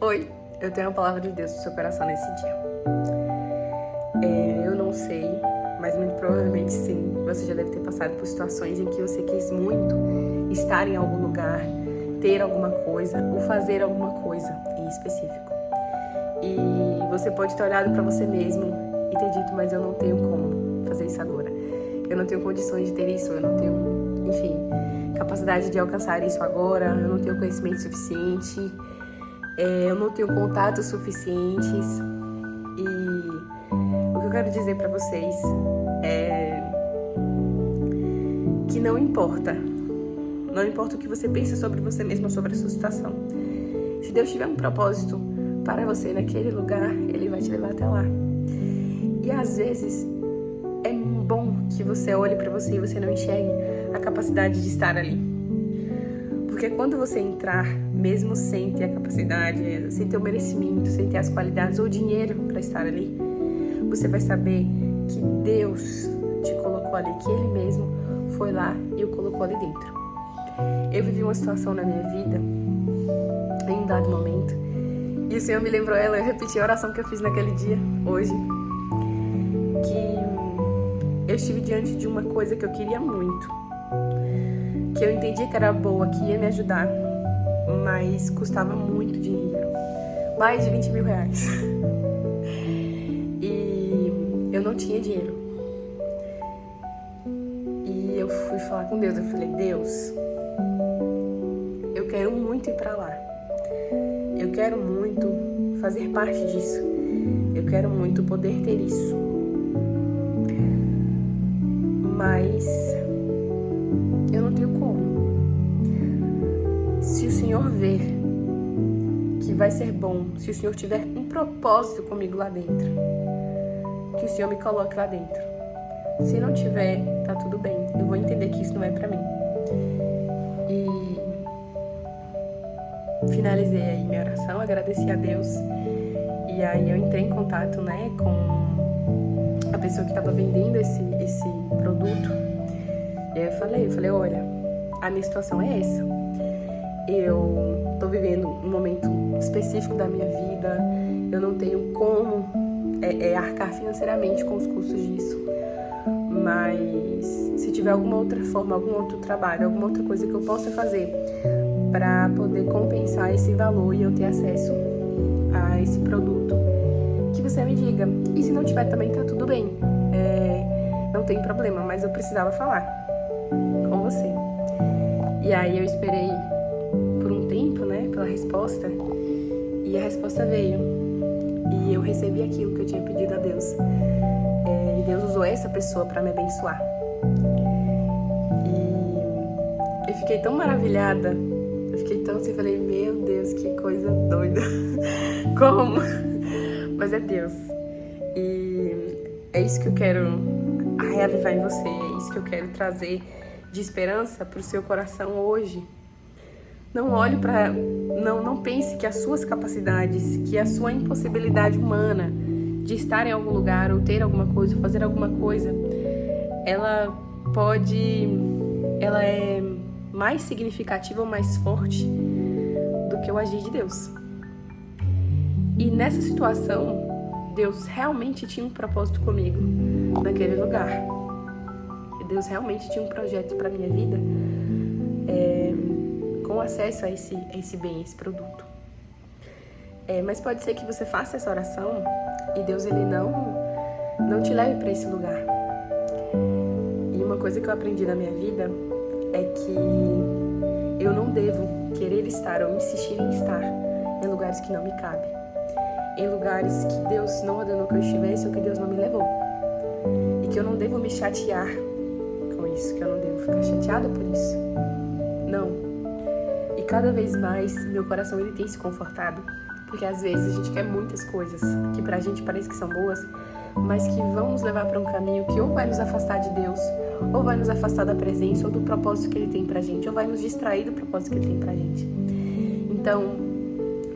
Oi, eu tenho a palavra de Deus no seu coração nesse dia. Eu não sei, mas muito provavelmente sim, você já deve ter passado por situações em que você quis muito estar em algum lugar, ter alguma coisa ou fazer alguma coisa em específico. E você pode ter olhado para você mesmo e ter dito, mas eu não tenho como fazer isso agora. Eu não tenho condições de ter isso, eu não tenho, enfim, capacidade de alcançar isso agora, eu não tenho conhecimento suficiente, eu não tenho contatos suficientes. E o que eu quero dizer para vocês é que não importa o que você pensa sobre você mesmo, sobre a sua situação. Se Deus tiver um propósito para você naquele lugar, Ele vai te levar até lá. E às vezes é bom que você olhe para você e você não enxergue a capacidade de estar ali. Porque quando você entrar, mesmo sem ter a capacidade, sem ter o merecimento, sem ter as qualidades ou dinheiro para estar ali, você vai saber que Deus te colocou ali, que Ele mesmo foi lá e o colocou ali dentro. Eu vivi uma situação na minha vida, em um dado momento, e o Senhor me lembrou ela, eu repeti a oração que eu fiz naquele dia, hoje, que eu estive diante de uma coisa que eu queria muito, que eu entendi que era boa, que ia me ajudar, mas custava muito dinheiro, mais de 20 mil reais. E eu não tinha dinheiro. E eu fui falar com Deus, eu falei, Deus, eu quero muito ir pra lá. Eu quero muito fazer parte disso. Eu quero muito poder ter isso. Mas eu não tenho como. Se o Senhor ver que vai ser bom, se o Senhor tiver um propósito comigo lá dentro, que o Senhor me coloque lá dentro. Se não tiver, tá tudo bem. Eu vou entender que isso não é pra mim. E finalizei aí minha oração, agradeci a Deus. E aí eu entrei em contato, com a pessoa que estava vendendo esse produto. E aí eu falei, olha, a minha situação é essa. Eu tô vivendo um momento específico da minha vida, eu não tenho como arcar financeiramente com os custos disso. Mas se tiver alguma outra forma, algum outro trabalho, alguma outra coisa que eu possa fazer para poder compensar esse valor e eu ter acesso a esse produto, que você me diga. E se não tiver também, tá tudo bem. Não tem problema, mas eu precisava falar com você. E aí eu esperei por um tempo, pela resposta. E a resposta veio. E eu recebi aquilo que eu tinha pedido a Deus. E Deus usou essa pessoa para me abençoar. E eu fiquei tão maravilhada. Eu fiquei tão assim, falei, meu Deus, que coisa doida. Como? Mas é Deus. E é isso que eu quero reavivar em você. É isso que eu quero trazer de esperança para o seu coração hoje. Não olhe para... Não pense que as suas capacidades, que a sua impossibilidade humana de estar em algum lugar ou ter alguma coisa, ou fazer alguma coisa, ela é mais significativa ou mais forte do que o agir de Deus. E nessa situação, Deus realmente tinha um propósito comigo naquele lugar. E Deus realmente tinha um projeto para minha vida com acesso a esse bem, a esse produto. Mas pode ser que você faça essa oração e Deus ele não te leve para esse lugar. E uma coisa que eu aprendi na minha vida é que eu não devo querer estar ou insistir em estar em lugares que não me cabem, em lugares que Deus não ordenou que eu estivesse ou que Deus não me levou, e que eu não devo me chatear com isso, que eu não devo ficar chateada por isso. Não. E cada vez mais meu coração ele tem se confortado, porque às vezes a gente quer muitas coisas que pra gente parece que são boas, mas que vão nos levar para um caminho que ou vai nos afastar de Deus, ou vai nos afastar da presença ou do propósito que Ele tem pra gente, ou vai nos distrair do propósito que Ele tem pra gente. Então,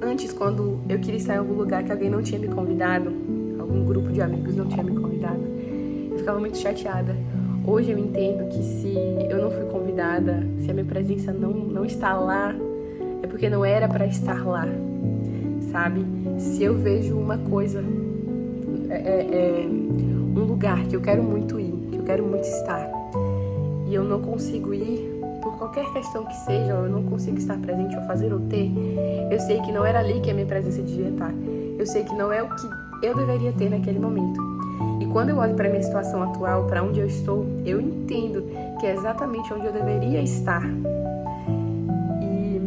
antes, quando eu queria estar em algum lugar que alguém não tinha me convidado, algum grupo de amigos não tinha me convidado, eu ficava muito chateada. Hoje eu entendo que se eu não fui convidada, se a minha presença não está lá, é porque não era para estar lá, sabe? Se eu vejo uma coisa, um lugar que eu quero muito ir, que eu quero muito estar, e eu não consigo ir, por qualquer questão que seja, ou eu não consigo estar presente ou fazer ou ter, eu sei que não era ali que a minha presença devia estar. Eu sei que não é o que eu deveria ter naquele momento. E quando eu olho para a minha situação atual, para onde eu estou, eu entendo que é exatamente onde eu deveria estar. E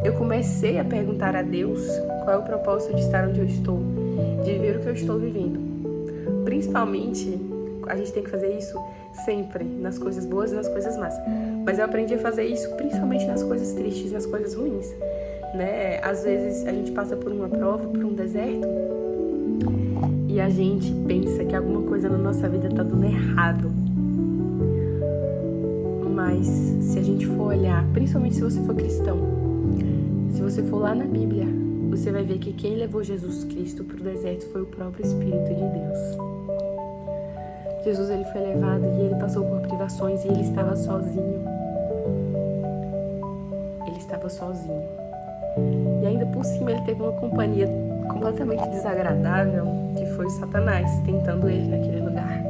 eu comecei a perguntar a Deus qual é o propósito de estar onde eu estou, de viver o que eu estou vivendo. Principalmente, a gente tem que fazer isso sempre, nas coisas boas e nas coisas más. Mas eu aprendi a fazer isso principalmente nas coisas tristes, nas coisas ruins, né? Às vezes a gente passa por uma prova, por um deserto, e a gente pensa que alguma coisa na nossa vida tá dando errado. Mas se a gente for olhar, principalmente se você for cristão, se você for lá na Bíblia, você vai ver que quem levou Jesus Cristo pro deserto foi o próprio Espírito de Deus. Jesus, ele foi levado e ele passou por privações e ele estava sozinho. Ele estava sozinho. E ainda por cima ele teve uma companhia completamente desagradável, que foi o Satanás, tentando ele naquele lugar,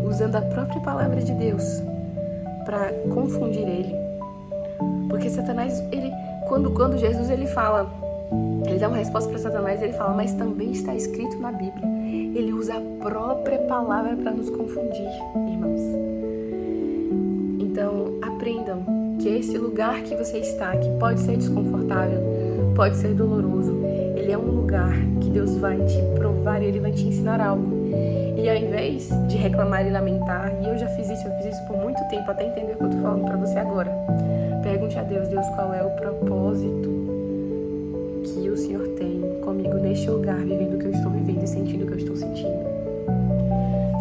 usando a própria palavra de Deus para confundir ele. Porque Satanás, ele, quando Jesus ele fala, ele dá uma resposta para Satanás, ele fala, mas também está escrito na Bíblia. Ele usa a própria palavra para nos confundir, irmãos. Então, aprendam que esse lugar que você está, que pode ser desconfortável, pode ser doloroso, ele é um lugar que Deus vai te provar e ele vai te ensinar algo. E ao invés de reclamar e lamentar, e eu fiz isso por muito tempo, até entender o que eu tô falando para você agora. Pergunte a Deus, qual é o propósito que o Senhor tem comigo neste lugar, vivendo o que eu estou vivendo e sentindo o que eu estou sentindo.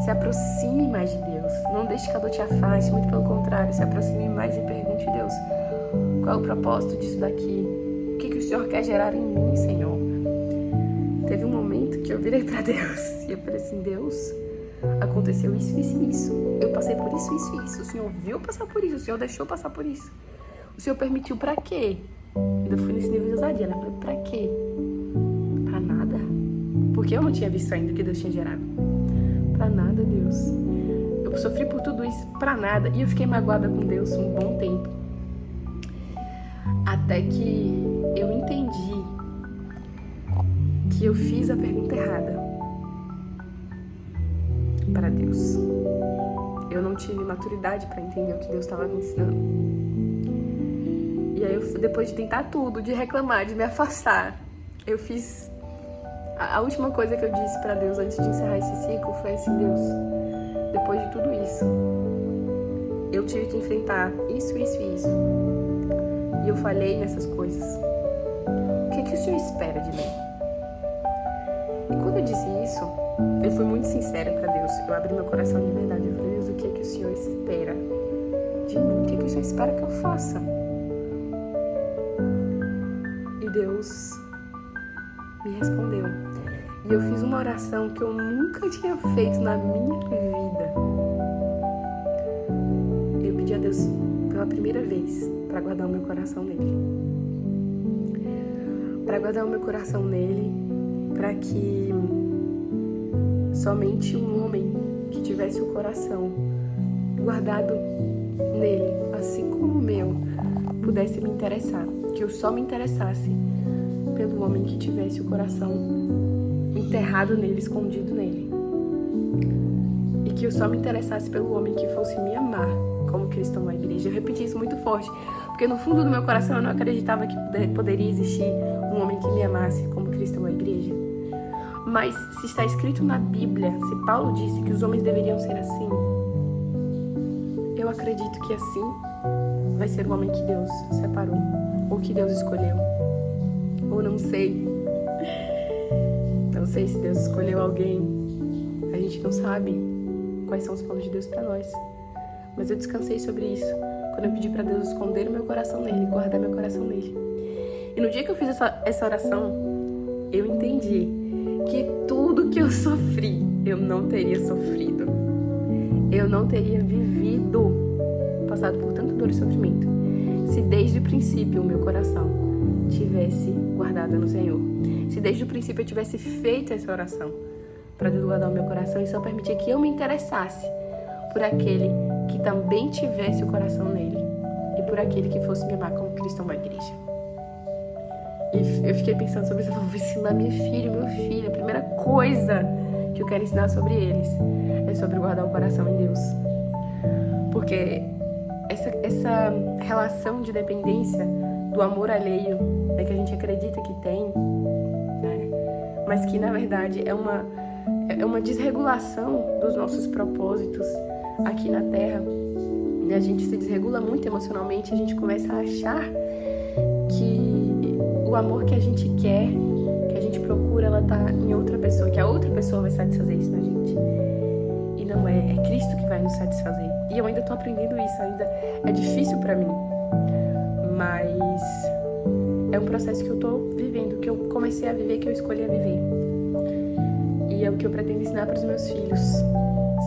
Se aproxime mais de Deus. Não deixe que a dor te afaste, muito pelo contrário. Se aproxime mais e pergunte a Deus, qual é o propósito disso daqui? O que o Senhor quer gerar em mim, Senhor? Teve um momento que eu virei para Deus e eu falei assim, Deus, aconteceu isso, isso e isso. Eu passei por isso, isso e isso. O Senhor viu passar por isso, o Senhor deixou passar por isso. O Senhor permitiu para quê? Ainda fui nesse nível de ousadia, né? Falei, pra quê? Pra nada. Porque eu não tinha visto ainda o que Deus tinha gerado. Pra nada, Deus. Eu sofri por tudo isso, pra nada. E eu fiquei magoada com Deus um bom tempo. Até que eu entendi que eu fiz a pergunta errada para Deus. Eu não tive maturidade pra entender o que Deus estava me ensinando. E aí, depois de tentar tudo, de reclamar, de me afastar, eu fiz... A última coisa que eu disse pra Deus antes de encerrar esse ciclo foi assim, Deus, depois de tudo isso, eu tive que enfrentar isso, isso e isso. E eu falhei nessas coisas. O que o Senhor espera de mim? E quando eu disse isso, eu fui muito sincera pra Deus. Eu abri meu coração de verdade. Eu falei, Deus, o que o Senhor espera de mim? O que o Senhor espera que eu faça? Deus me respondeu. E eu fiz uma oração que eu nunca tinha feito na minha vida. Eu pedi a Deus pela primeira vez para guardar o meu coração nele. Para guardar o meu coração nele, para que somente um homem que tivesse o coração guardado nele, assim como o meu, pudesse me interessar. Que eu só me interessasse pelo homem que tivesse o coração enterrado nele, escondido nele. E que eu só me interessasse pelo homem que fosse me amar como cristão na igreja. Eu repeti isso muito forte, porque no fundo do meu coração eu não acreditava que poderia existir um homem que me amasse como cristão na igreja. Mas se está escrito na Bíblia, se Paulo disse que os homens deveriam ser assim, eu acredito que assim vai ser o homem que Deus separou, ou que Deus escolheu, ou não sei. Não sei se Deus escolheu alguém, a gente não sabe quais são os planos de Deus para nós. Mas eu descansei sobre isso, quando eu pedi para Deus esconder o meu coração nele, guardar meu coração nele. E no dia que eu fiz essa oração, eu entendi que tudo que eu sofri, eu não teria sofrido. Eu não teria vivido, passado por tanta dor e sofrimento, se desde o princípio o meu coração tivesse guardada no Senhor. Se desde o princípio eu tivesse feito essa oração para Deus guardar o meu coração e só permitir que eu me interessasse por aquele que também tivesse o coração nele e por aquele que fosse me amar como cristão da igreja. E eu fiquei pensando sobre isso, eu vou ensinar minha filha, meu filho. A primeira coisa que eu quero ensinar sobre eles é sobre guardar o coração em Deus. Porque essa relação de dependência do amor alheio, né, que a gente acredita que tem, né, mas que na verdade é uma desregulação dos nossos propósitos aqui na Terra. A gente se desregula muito emocionalmente, a gente começa a achar que o amor que a gente quer, que a gente procura, ela tá em outra pessoa, que a outra pessoa vai satisfazer isso na gente. E não é Cristo que vai nos satisfazer. E eu ainda tô aprendendo isso, ainda é difícil pra mim. Mas é um processo que eu tô vivendo, que eu comecei a viver, que eu escolhi a viver. E é o que eu pretendo ensinar para os meus filhos,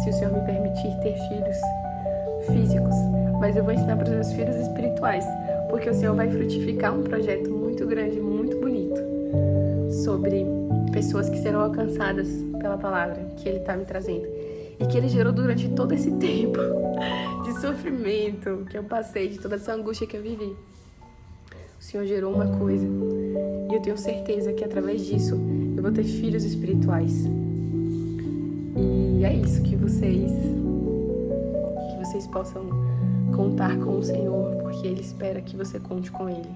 se o Senhor me permitir ter filhos físicos. Mas eu vou ensinar para os meus filhos espirituais, porque o Senhor vai frutificar um projeto muito grande, muito bonito, sobre pessoas que serão alcançadas pela palavra que Ele está me trazendo. E que Ele gerou durante todo esse tempo de sofrimento que eu passei, de toda essa angústia que eu vivi. O Senhor gerou uma coisa, e eu tenho certeza que através disso eu vou ter filhos espirituais. E é isso, que vocês possam contar com o Senhor, porque Ele espera que você conte com Ele.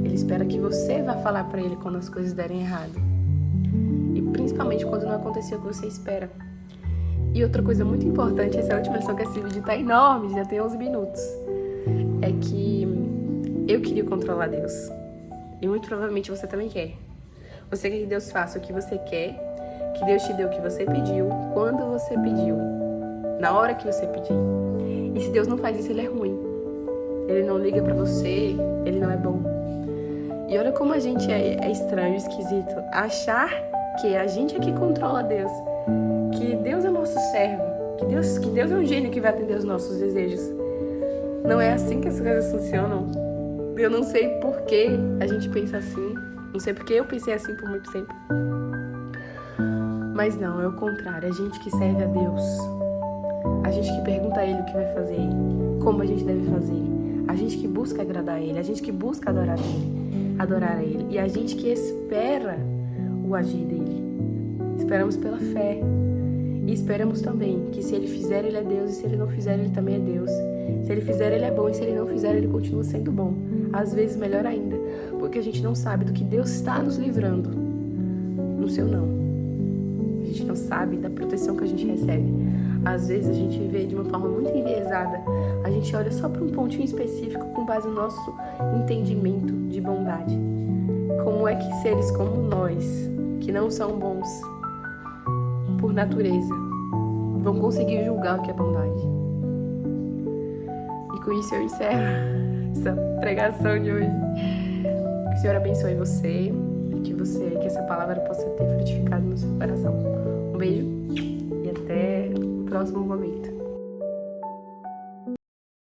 Ele espera que você vá falar para Ele quando as coisas derem errado. E principalmente quando não aconteceu o que você espera. E outra coisa muito importante, essa é a última lição, que esse vídeo tá enorme, já tem 11 minutos, é que eu queria controlar Deus. E muito provavelmente você também quer. Você quer que Deus faça o que você quer, que Deus te dê o que você pediu, quando você pediu, na hora que você pediu. E se Deus não faz isso, Ele é ruim. Ele não liga pra você, Ele não é bom. E olha como a gente é estranho, esquisito. Achar que a gente é que controla Deus, que Deus é nosso servo, que Deus é um gênio que vai atender os nossos desejos. Não é assim que as coisas funcionam. Eu não sei por que a gente pensa assim. Não sei porque eu pensei assim por muito tempo. Mas não, é o contrário. A gente que serve a Deus. A gente que pergunta a Ele o que vai fazer. Como a gente deve fazer. A gente que busca agradar a Ele. A gente que busca adorar a Ele. E a gente que espera o agir dEle. Esperamos pela fé. E esperamos também que se Ele fizer, Ele é Deus. E se Ele não fizer, Ele também é Deus. Se Ele fizer, Ele é bom. E se Ele não fizer, Ele continua sendo bom. Às vezes melhor ainda. Porque a gente não sabe do que Deus está nos livrando no seu não. A gente não sabe da proteção que a gente recebe. Às vezes a gente vê de uma forma muito enviesada. A gente olha só para um pontinho específico com base no nosso entendimento de bondade. Como é que seres como nós, que não são bons por natureza, vão conseguir julgar o que é bondade? E com isso eu encerro essa pregação de hoje. Que o Senhor abençoe você, que essa palavra possa ter frutificado no seu coração. Um beijo e até o próximo momento.